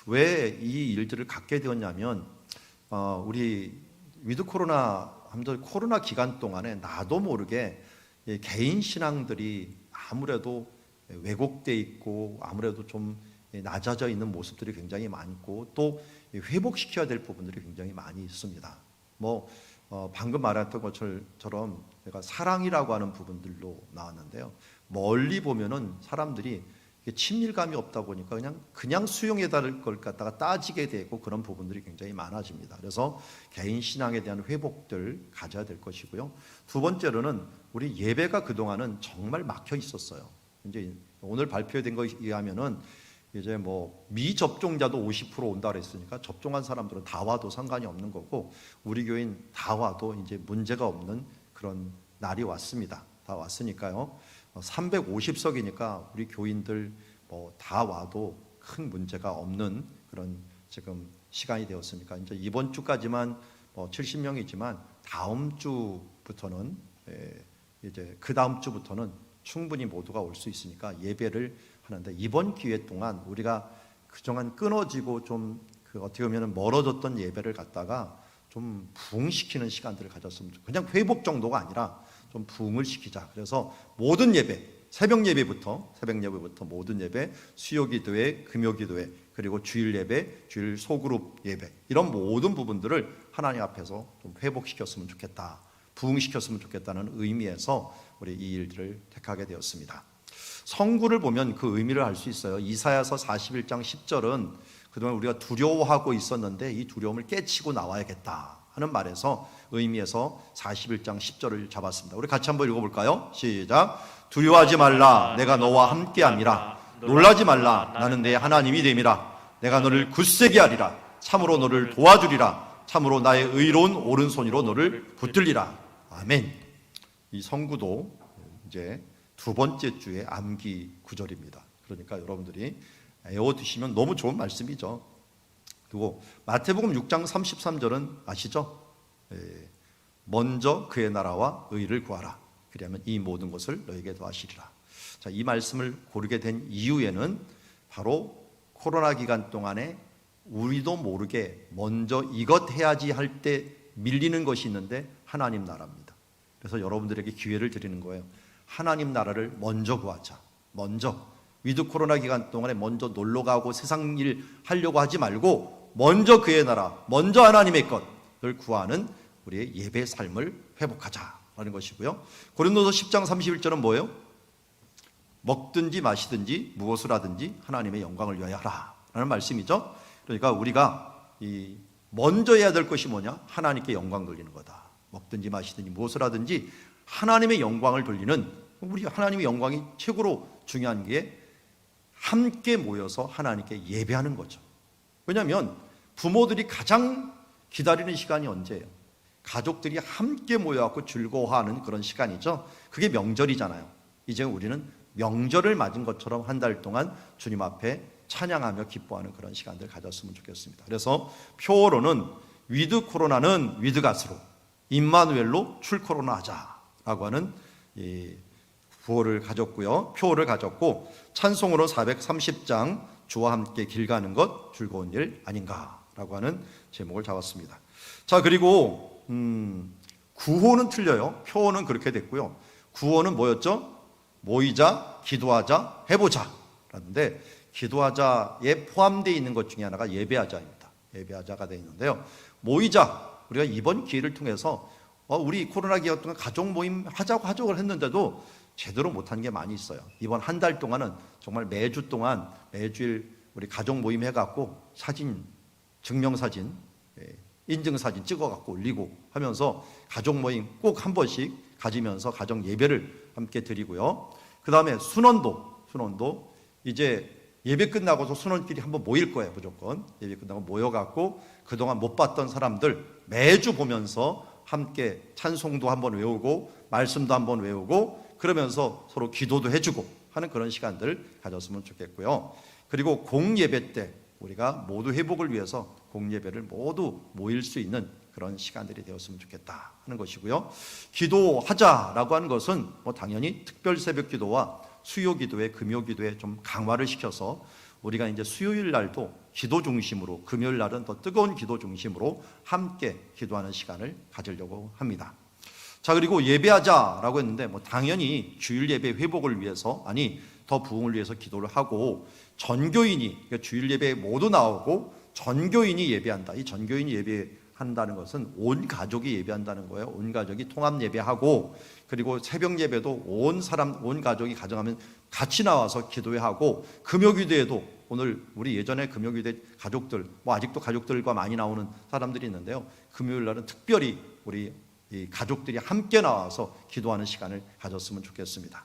왜 이 일들을 갖게 되었냐면 우리 위드 코로나 코로나 기간 동안에 나도 모르게 개인 신앙들이 아무래도 왜곡돼 있고 아무래도 좀 낮아져 있는 모습들이 굉장히 많고, 또 회복시켜야 될 부분들이 굉장히 많이 있습니다. 방금 말했던 것처럼 제가 사랑이라고 하는 부분들로 나왔는데요. 멀리 보면은 사람들이 친밀감이 없다 보니까 그냥 수용해야 될 걸 갖다가 따지게 되고 그런 부분들이 굉장히 많아집니다. 그래서 개인 신앙에 대한 회복들 가져야 될 것이고요. 두 번째로는 우리 예배가 그동안은 정말 막혀 있었어요. 이제 오늘 발표된 것에 의하면은 이제 미접종자도 50% 온다 그랬으니까 접종한 사람들은 다 와도 상관이 없는 거고, 우리 교인 다 와도 이제 문제가 없는 그런 날이 왔습니다. 다 왔으니까요. 350석이니까 우리 교인들 다 와도 큰 문제가 없는 그런 지금 시간이 되었으니까 이제 이번 주까지만 70명이지만 다음 주부터는 이제 그 다음 주부터는 충분히 모두가 올 수 있으니까 예배를 하는데, 이번 기회 동안 우리가 그동안 끊어지고 좀 어떻게 보면 멀어졌던 예배를 갖다가 좀 부흥시키는 시간들을 가졌으면 좋겠어요. 그냥 회복 정도가 아니라 좀 부흥을 시키자. 그래서 모든 예배, 새벽 예배부터 모든 예배, 수요 기도회, 금요 기도회, 그리고 주일 예배, 주일 소그룹 예배, 이런 모든 부분들을 하나님 앞에서 좀 회복시켰으면 좋겠다, 부흥시켰으면 좋겠다는 의미에서 우리 이 일들을 택하게 되었습니다. 성구를 보면 그 의미를 알 수 있어요. 이사야서 41장 10절은 그동안 우리가 두려워하고 있었는데 이 두려움을 깨치고 나와야겠다 하는 말에서 의미에서 41장 10절을 잡았습니다. 우리 같이 한번 읽어볼까요? 시작. 두려워하지 말라, 내가 너와 함께함이라. 놀라지 말라, 나는 내 하나님이 됨이라. 내가 너를 굳세게 하리라. 참으로 너를 도와주리라. 참으로 나의 의로운 오른손으로 너를 붙들리라. 아멘. 이 성구도 이제 두 번째 주의 암기 구절입니다. 그러니까 여러분들이 외워두시면 너무 좋은 말씀이죠. 그리고 마태복음 6장 33절은 아시죠? 먼저 그의 나라와 의를 구하라. 그리하면 이 모든 것을 너에게 더하시리라. 자, 이 말씀을 고르게 된 이유에는 바로 코로나 기간 동안에 우리도 모르게 먼저 이것 해야지 할 때 밀리는 것이 있는데 하나님 나라입니다. 그래서 여러분들에게 기회를 드리는 거예요. 하나님 나라를 먼저 구하자. 먼저 위드 코로나 기간 동안에 먼저 놀러 가고 세상 일 하려고 하지 말고 먼저 그의 나라, 먼저 하나님의 것을 구하는 우리의 예배 삶을 회복하자라는 것이고요. 고린도서 10장 31절은 뭐예요? 먹든지 마시든지 무엇을 하든지 하나님의 영광을 위하여 하라라는 말씀이죠. 그러니까 우리가 먼저 해야 될 것이 뭐냐? 하나님께 영광 돌리는 거다. 먹든지 마시든지 무엇을 하든지 하나님의 영광을 돌리는, 우리 하나님의 영광이 최고로 중요한 게 함께 모여서 하나님께 예배하는 거죠. 왜냐하면 부모들이 가장 기다리는 시간이 언제예요? 가족들이 함께 모여갖고 즐거워하는 그런 시간이죠. 그게 명절이잖아요. 이제 우리는 명절을 맞은 것처럼 한 달 동안 주님 앞에 찬양하며 기뻐하는 그런 시간들 가졌으면 좋겠습니다. 그래서 표어로는 위드 코로나는 위드 갓으로, 임마누엘로 출 코로나 하자라고 하는 이 구호를 가졌고요. 표어를 가졌고, 찬송으로 430장 주와 함께 길 가는 것 즐거운 일 아닌가라고 하는 제목을 잡았습니다. 자, 그리고 구호는 틀려요. 표어는 그렇게 됐고요. 구호는 뭐였죠? 모이자, 기도하자, 해보자 라는데, 기도하자에 포함되어 있는 것 중에 하나가 예배하자입니다. 예배하자가 되어 있는데요. 모이자, 우리가 이번 기회를 통해서 우리 코로나 기간 동안 가족 모임 하자고 하자고 했는데도 제대로 못한 게 많이 있어요. 이번 한 달 동안은 정말 매주 동안 매주일 우리 가족 모임 해갖고 사진, 증명사진, 인증사진 찍어갖고 올리고 하면서 가족 모임 꼭 한 번씩 가지면서 가정 예배를 함께 드리고요. 그 다음에 순원도 이제 예배 끝나고서 순원끼리 한번 모일 거예요. 무조건 예배 끝나고 모여갖고 그동안 못 봤던 사람들 매주 보면서 함께 찬송도 한번 외우고 말씀도 한번 외우고 그러면서 서로 기도도 해주고 하는 그런 시간들 가졌으면 좋겠고요. 그리고 공예배 때 우리가 모두 회복을 위해서 공예배를 모두 모일 수 있는 그런 시간들이 되었으면 좋겠다 하는 것이고요. 기도하자라고 하는 것은 당연히 특별 새벽 기도와 수요 기도회, 금요 기도회 좀 강화를 시켜서 우리가 이제 수요일 날도 기도 중심으로, 금요일 날은 더 뜨거운 기도 중심으로 함께 기도하는 시간을 가지려고 합니다. 자, 그리고 예배하자라고 했는데 당연히 주일 예배 회복을 위해서, 더 부흥을 위해서 기도를 하고, 전교인이, 그러니까 주일 예배에 모두 나오고 전교인이 예배한다. 이 전교인이 예배한다는 것은 온 가족이 예배한다는 거예요. 온 가족이 통합 예배하고, 그리고 새벽 예배도 온 가족이 가정하면 같이 나와서 기도하고, 금요 기도에도 오늘 우리 예전에 금요 기도회 가족들, 아직도 가족들과 많이 나오는 사람들이 있는데요. 금요일 날은 특별히 우리 이 가족들이 함께 나와서 기도하는 시간을 가졌으면 좋겠습니다.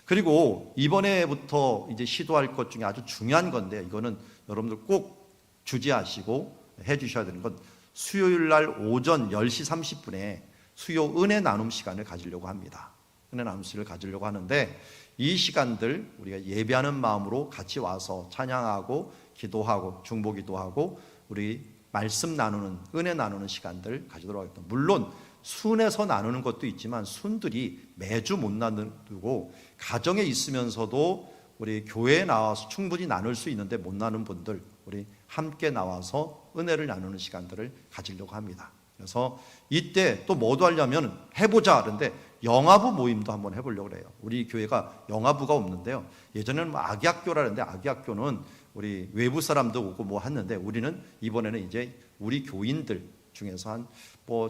그리고 이번에부터 이제 시도할 것 중에 아주 중요한 건데, 이거는 여러분들 꼭 주지하시고 해 주셔야 되는 건, 수요일 날 오전 10시 30분에 수요 은혜 나눔 시간을 가지려고 합니다. 은혜 나눔 시간을 가지려고 하는데, 이 시간들 우리가 예배하는 마음으로 같이 와서 찬양하고 기도하고 중보 기도하고 우리 말씀 나누는, 은혜 나누는 시간들 가지도록 하겠습니다. 물론 순에서 나누는 것도 있지만 순들이 매주 못 나누고, 가정에 있으면서도 우리 교회에 나와서 충분히 나눌 수 있는데 못 나누는 분들, 우리 함께 나와서 은혜를 나누는 시간들을 가지려고 합니다. 그래서 이때 또 뭐도 하려면 해보자 그런데 영아부 모임도 한번 해보려고 그래요. 우리 교회가 영아부가 없는데요. 예전에는 아기학교라는데, 아기학교는 우리 외부 사람도 오고 했는데, 우리는 이번에는 이제 우리 교인들 중에서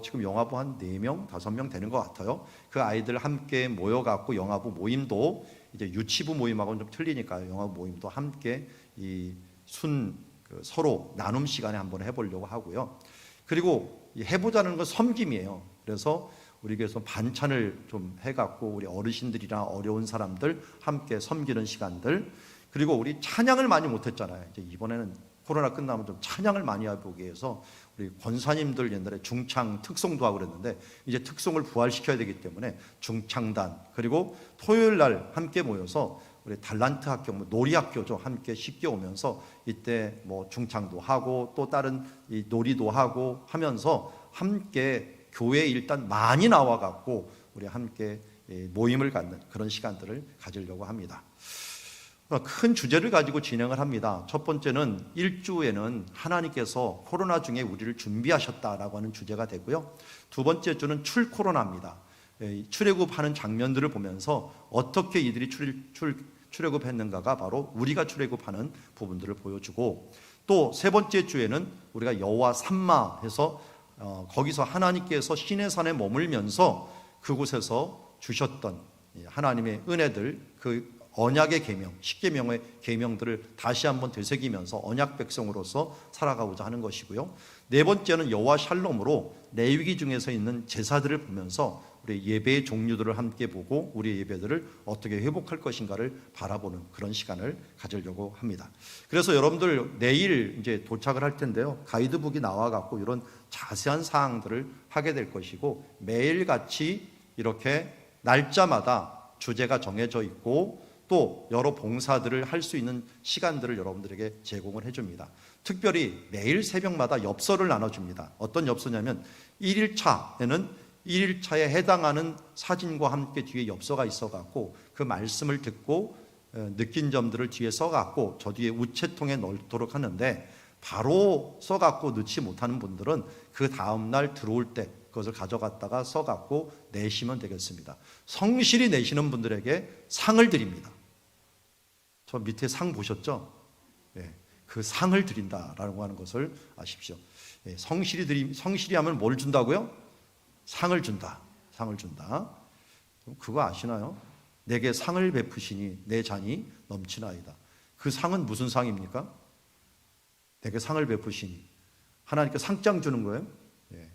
지금 영아부 한 4명, 5명 되는 것 같아요. 그 아이들 함께 모여갖고 영아부 모임도 이제 유치부 모임하고는 좀 틀리니까요. 영아부 모임도 함께 서로 나눔 시간에 한번 해보려고 하고요. 그리고 해보자는 건 섬김이에요. 그래서 우리 교회에서 반찬을 좀 해갖고 우리 어르신들이나 어려운 사람들 함께 섬기는 시간들, 그리고 우리 찬양을 많이 못했잖아요. 이제 이번에는 코로나 끝나면 좀 찬양을 많이 해보기 위해서 우리 권사님들 옛날에 중창 특송도 하고 그랬는데, 이제 특송을 부활시켜야 되기 때문에 중창단, 그리고 토요일 날 함께 모여서 우리 달란트 학교, 뭐 놀이 학교죠. 함께 쉽게 오면서 이때 뭐 중창도 하고 또 다른 이 놀이도 하고 하면서 함께 교회에 일단 많이 나와 갖고 우리 함께 모임을 갖는 그런 시간들을 가지려고 합니다. 큰 주제를 가지고 진행을 합니다. 첫 번째는 1주에는 하나님께서 코로나 중에 우리를 준비하셨다라고 하는 주제가 되고요. 두 번째 주는 출코로나입니다. 출애굽하는 장면들을 보면서 어떻게 이들이 출애굽했는가가 바로 우리가 출애굽하는 부분들을 보여주고, 또 세 번째 주에는 우리가 여호와 삼마해서 거기서 하나님께서 시내산에 머물면서 그곳에서 주셨던 하나님의 은혜들, 그 언약의 계명, 십계명의 계명들을 다시 한번 되새기면서 언약 백성으로서 살아가고자 하는 것이고요. 네 번째는 여호와 샬롬으로 레위기 중에서 있는 제사들을 보면서 우리 예배의 종류들을 함께 보고 우리 예배들을 어떻게 회복할 것인가를 바라보는 그런 시간을 가지려고 합니다. 그래서 여러분들 내일 이제 도착을 할 텐데요. 가이드북이 나와 갖고 이런 자세한 사항들을 하게 될 것이고, 매일같이 이렇게 날짜마다 주제가 정해져 있고 또 여러 봉사들을 할 수 있는 시간들을 여러분들에게 제공을 해줍니다. 특별히 매일 새벽마다 엽서를 나눠줍니다. 어떤 엽서냐면 1일차에는 1일차에 해당하는 사진과 함께 뒤에 엽서가 있어갖고 그 말씀을 듣고 느낀 점들을 뒤에 써갖고 저 뒤에 우체통에 넣도록 하는데, 바로 써갖고 넣지 못하는 분들은 그 다음날 들어올 때 그것을 가져갔다가 써갖고 내시면 되겠습니다. 성실히 내시는 분들에게 상을 드립니다. 저 밑에 상 보셨죠? 네, 그 상을 드린다라고 하는 것을 아십시오. 네, 성실히 하면 뭘 준다고요? 상을 준다. 상을 준다. 그거 아시나요? 내게 상을 베푸시니 내 잔이 넘치나이다. 그 상은 무슨 상입니까? 내게 상을 베푸시니 하나님께 상장 주는 거예요. 네.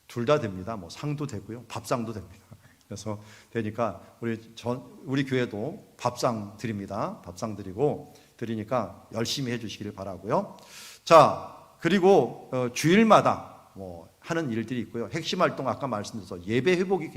둘 다 됩니다. 뭐 상도 되고요, 밥상도 됩니다. 그래서 되니까 우리 교회도 밥상 드립니다. 밥상 드리니까 열심히 해주시기를 바라고요. 자, 그리고 주일마다 뭐 하는 일들이 있고요. 핵심 활동 아까 말씀드려서 예배 회복이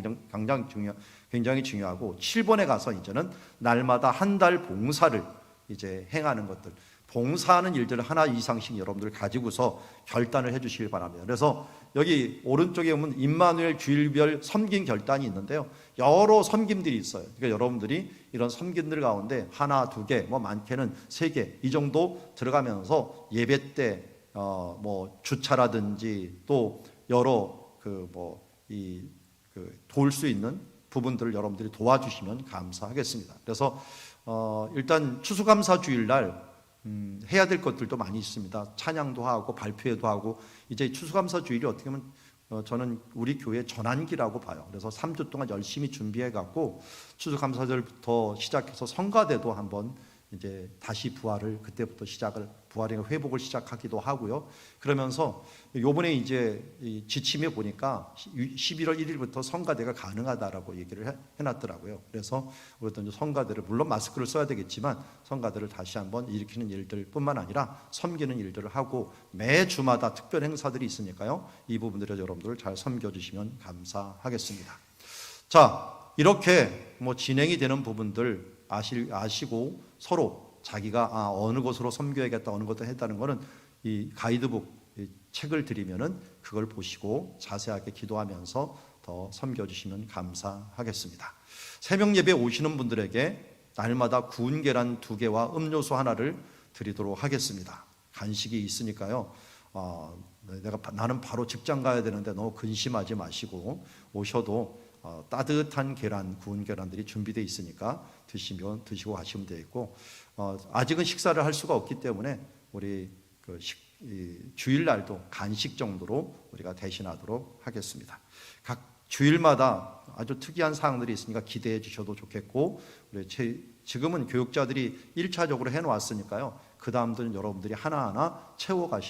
굉장히 중요하고, 7번에 가서 이제는 날마다 한 달 봉사를 이제 행하는 것들, 봉사하는 일들을 하나 이상씩 여러분들 가지고서 결단을 해주시길 바랍니다. 그래서 여기 오른쪽에 보면 임마누엘 주일별 섬김 결단이 있는데요. 여러 섬김들이 있어요. 그러니까 여러분들이 이런 섬김들 가운데 하나, 두 개, 뭐 많게는 세 개 이 정도 들어가면서 예배 때 뭐 주차라든지 또 여러 도울 수 있는 부분들을 여러분들이 도와주시면 감사하겠습니다. 그래서 일단 추수감사 주일날 해야 될 것들도 많이 있습니다. 찬양도 하고 발표회도 하고, 이제 추수감사 주일이 어떻게 보면 저는 우리 교회 전환기라고 봐요. 그래서 3주 동안 열심히 준비해 갖고 추수감사절부터 시작해서 성가대도 한번 이제 다시 그때부터 부활의 회복을 시작하기도 하고요. 그러면서 요번에 이제 지침에 보니까 11월 1일부터 성가대가 가능하다라고 얘기를 해놨더라고요. 그래서 우리도 성가대를, 물론 마스크를 써야 되겠지만 성가대를 다시 한번 일으키는 일들 뿐만 아니라 섬기는 일들을 하고, 매 주마다 특별 행사들이 있으니까요. 이 부분들을 여러분들 잘 섬겨주시면 감사하겠습니다. 자, 이렇게 뭐 진행이 되는 부분들 아시고 서로 자기가 어느 곳으로 섬겨야겠다, 어느 것도 했다는 거는 이 가이드북 책을 드리면은 그걸 보시고 자세하게 기도하면서 더 섬겨주시면 감사하겠습니다. 새벽 예배 오시는 분들에게 날마다 구운 계란 2개와 음료수 하나를 드리도록 하겠습니다. 간식이 있으니까요. 나는 바로 직장 가야 되는데 너무 근심하지 마시고 오셔도 따뜻한 구운 계란들이 준비되어 있으니까 드시고 가시면 되겠고, 아직은 식사를 할 수가 없기 때문에 우리 주일날도 간식 정도로 우리가 대신하도록 하겠습니다. 각 주일마다 아주 특이한 사항들이 있으니까 기대해 주셔도 좋겠고, 지금은 교육자들이 1차적으로 해놓았으니까요. 그 다음들은 여러분들이 하나하나 채워가시